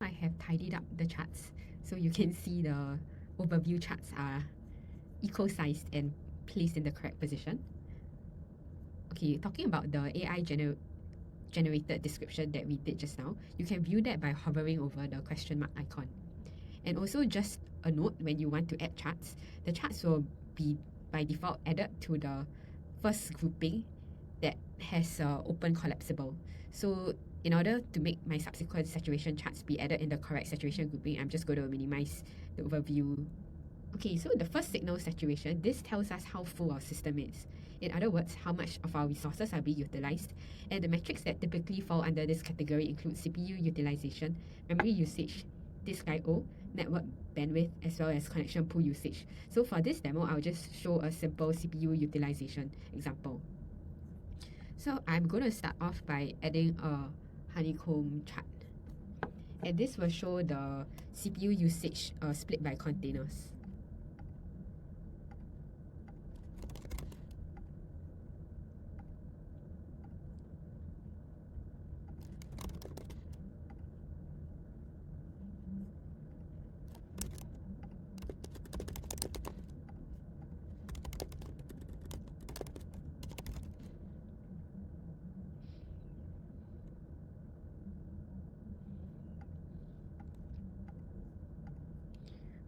I have tidied up the charts so you can see the overview charts are equal-sized and placed in the correct position. Okay, talking about the AI generated description that we did just now, you can view that by hovering over the question mark icon. And also just a note, when you want to add charts, the charts will be by default added to the first grouping that has open collapsible. So in order to make my subsequent saturation charts be added in the correct saturation grouping, I'm just going to minimize the overview. Okay, so the first signal saturation, this tells us how full our system is. In other words, how much of our resources are being utilized. And the metrics that typically fall under this category include CPU utilization, memory usage, disk I/O, network bandwidth, as well as connection pool usage. So for this demo, I'll just show a simple CPU utilization example. So I'm going to start off by adding a honeycomb chart. And this will show the CPU usage split by containers.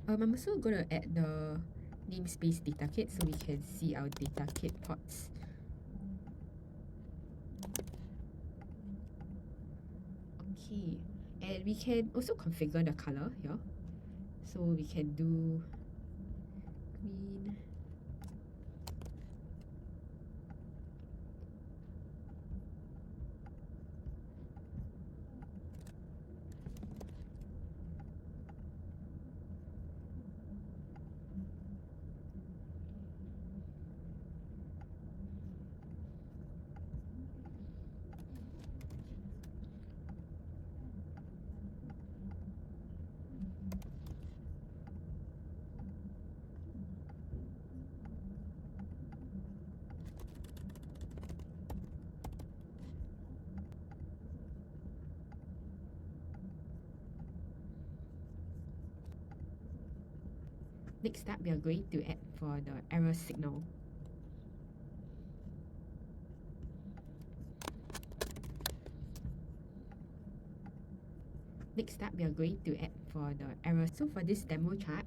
I'm also going to add the namespace data kit so we can see our data kit ports. Okay, and we can also configure the color here. So we can do green. Next up, we are going to add for the error signal. Next up, we are going to add for the error. So for this demo chart,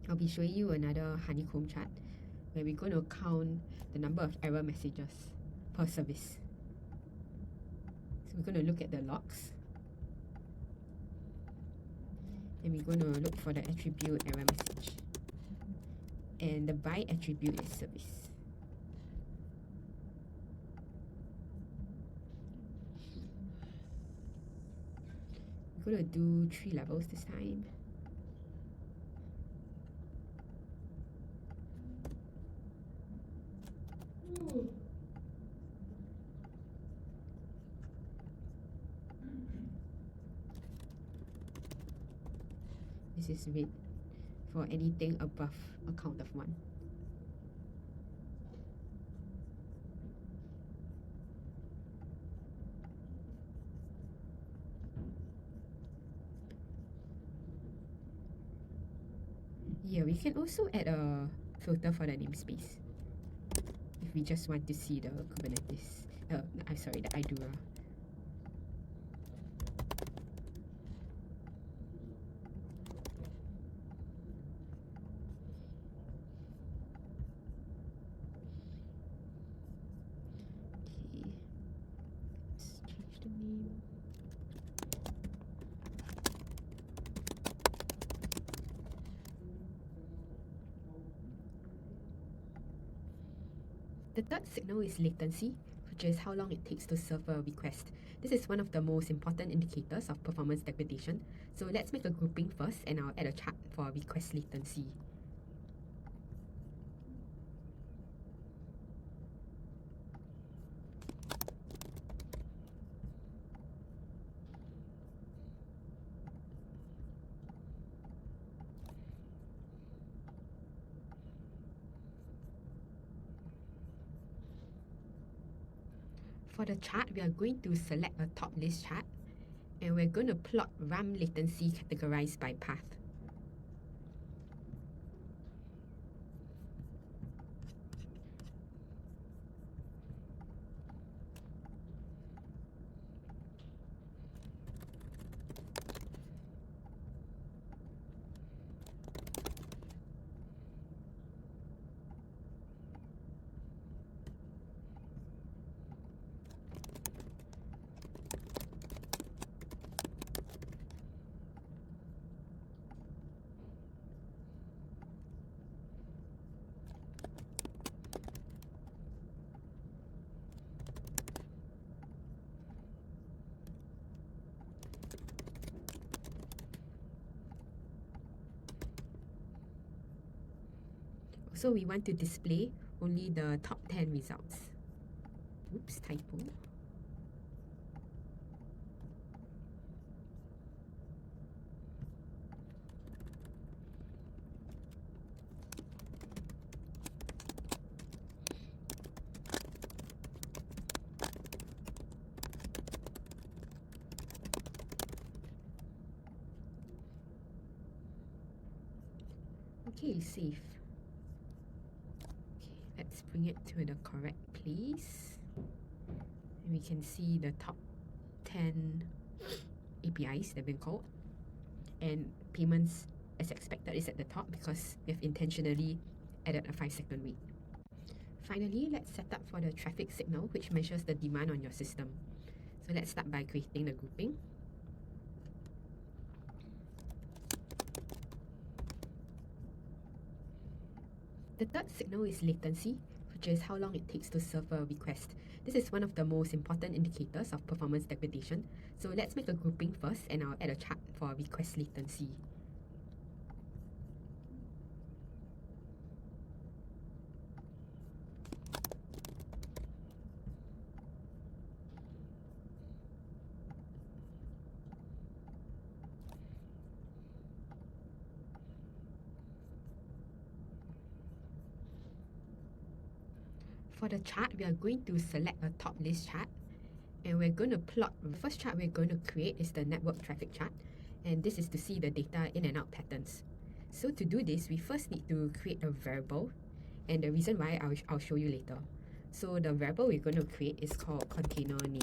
I'll be showing you another honeycomb chart where we're going to count the number of error messages per service. So we're going to look at the logs. And we're going to look for the attribute error message. And the by attribute is service. We're going to do 3 levels this time. This is red for anything above a count of 1. Yeah, we can also add a filter for the namespace if we just want to see the Kubernetes. I'm sorry, the Idura. Okay, let's change the name. The third signal is latency, which is how long it takes to serve a request. This is one of the most important indicators of performance degradation. So let's make a grouping first, and I'll add a chart for request latency. For the chart, we are going to select a top list chart and we're going to plot RAM latency categorized by path. So we want to display only the top 10 results. Oops, typo. Okay, save. Okay, let's bring it to the correct place. And we can see the top 10 APIs that have been called. And payments, as expected, is at the top because we've intentionally added a 5-second wait. Finally, let's set up for the traffic signal, which measures the demand on your system. So let's start by creating the grouping. The third signal is latency, which is how long it takes to serve a request. This is one of the most important indicators of performance degradation. So let's make a grouping first and I'll add a chart for request latency. For the chart, we are going to select a top list chart and we're going to plot. The first chart we're going to create is the network traffic chart, and this is to see the data in and out patterns. So to do this, we first need to create a variable, and the reason why I'll show you later. So the variable we're going to create is called container name.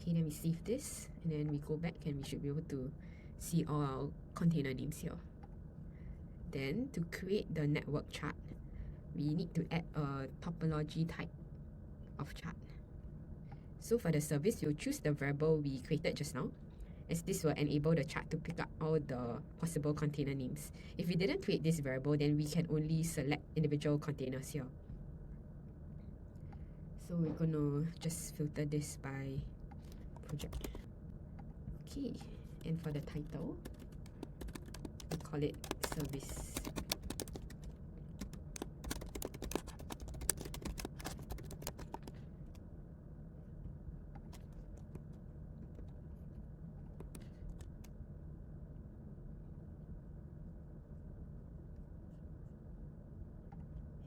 Okay, then we save this and then we go back and we should be able to see all our container names here. Then to create the network chart, we need to add a topology type of chart. So for the service, you'll choose the variable we created just now, as this will enable the chart to pick up all the possible container names. If we didn't create this variable, then we can only select individual containers here. So we're gonna just filter this by project. Okay, and for the title, we call it service.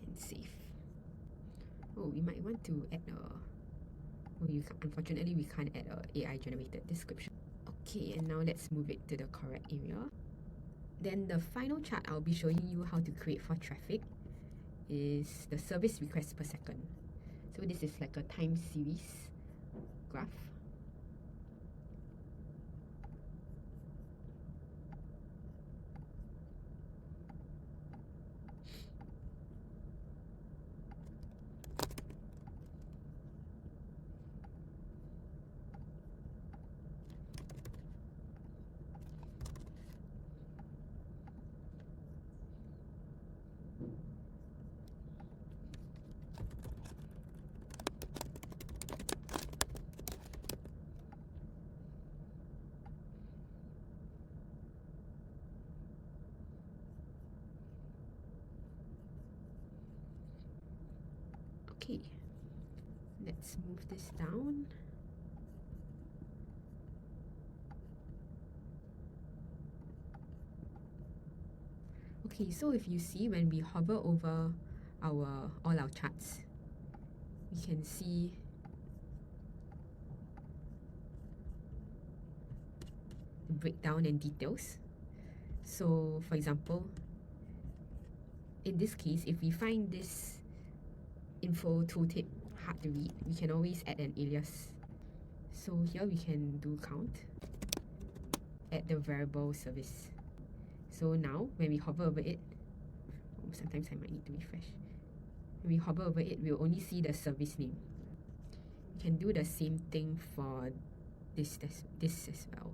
And save. Oh, we might want to add a unfortunately we can't add a AI generated description. Okay, and now let's move it to the correct area. Then the final chart I'll be showing you how to create for traffic is the service requests per second. So this is like a time series graph. Okay, Let's move this down. Okay, so if you see, when we hover over all our charts, we can see the breakdown and details. So for example, in this case, if we find this info tooltip hard to read, we can always add an alias. So here we can do count, add the variable service. So now when we hover over it, sometimes I might need to refresh. When we hover over it, we'll only see the service name. We can do the same thing for this as well.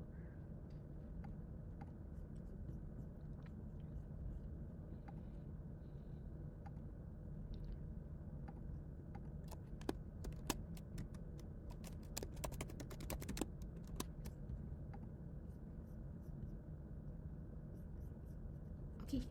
Okay,